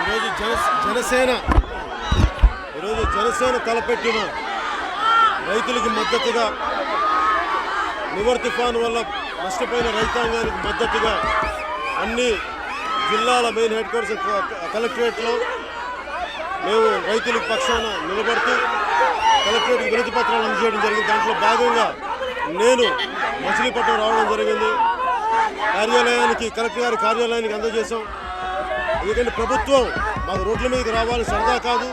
ఈరోజు జనసేన తలపెట్టిన రైతులకి మద్దతుగా నివర్ తుఫాను వల్ల నష్టపోయిన రైతాంగానికి మద్దతుగా అన్ని జిల్లాల మెయిన్ హెడ్ క్వార్టర్స్ కలెక్టరేట్లో మేము రైతులకు పక్షాన నిలబడుతూ కలెక్టరేట్కి వినతి పత్రాలు అందజేయడం జరిగింది. దాంట్లో భాగంగా నేను మచిలీపట్నం రావడం జరిగింది. కలెక్టర్ గారి కార్యాలయానికి అందజేశాం. ఎందుకంటే ప్రభుత్వం మాకు రోడ్ల మీదకి రావాలి సరదా కాదు,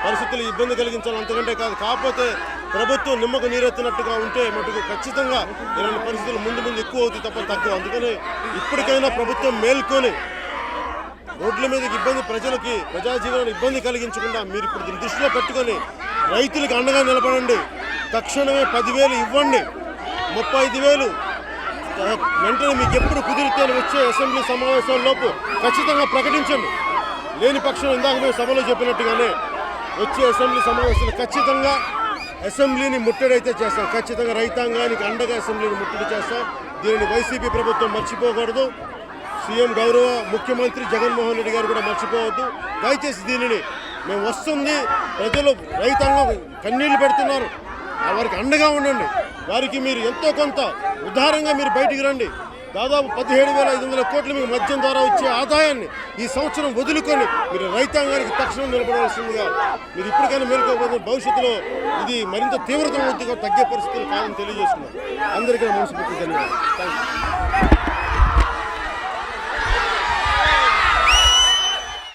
పరిస్థితులు ఇబ్బంది కలిగించాలి అంతకంటే కాదు. కాకపోతే ప్రభుత్వం నిమ్మకు నీరెత్తినట్టుగా ఉంటే మటుకు ఖచ్చితంగా ఇలాంటి పరిస్థితులు ముందు ఎక్కువ అవుతాయి తప్ప తక్కువ. అందుకని ఇప్పటికైనా ప్రభుత్వం మేల్కొని రోడ్ల మీదకి ప్రజలకి ప్రజాజీవనాన్ని ఇబ్బంది కలిగించకుండా మీరు ఇప్పుడు దీన్ని దృష్టిలో పెట్టుకొని రైతులకు అండగా నిలబడండి. తక్షణమే 10,000 ఇవ్వండి, 35,000 వెంటనే మీకు ఎప్పుడు కుదిరితే వచ్చే అసెంబ్లీ సమావేశాల్లోపు ఖచ్చితంగా ప్రకటించండి. లేని పక్షం ఇందాక మేము సభలో చెప్పినట్టుగానే వచ్చే అసెంబ్లీ సమావేశాలు ఖచ్చితంగా అసెంబ్లీని ముట్టడైతే చేస్తాం. ఖచ్చితంగా రైతాంగానికి అండగా అసెంబ్లీని ముట్టడి చేస్తాం. దీనిని వైసీపీ ప్రభుత్వం మర్చిపోకూడదు. సీఎం గౌరవ ముఖ్యమంత్రి జగన్మోహన్ రెడ్డి గారు కూడా మర్చిపోవద్దు. దయచేసి దీనిని మేము వస్తుంది, ప్రజలు రైతాంగం కన్నీళ్లు పెడుతున్నారు, వారికి అండగా ఉండండి. వారికి మీరు ఎంతో కొంత ఉదారంగా మీరు బయటికి రండి. దాదాపు 17,500 కోట్లు మీకు మద్యం ద్వారా వచ్చే ఆదాయాన్ని ఈ సంవత్సరం వదులుకొని మీరు రైతాంగానికి తక్షణం నిలబడవలసిందిగా మీరు ఇప్పటికైనా మేలుకోకపోతే భవిష్యత్తులో ఇది మరింత తీవ్రతగా తగ్గే పరిస్థితులు కాదని తెలియజేస్తున్నారు. అందరికీ మనస్ఫూర్తి ధన్యవాదాలు. Thank you.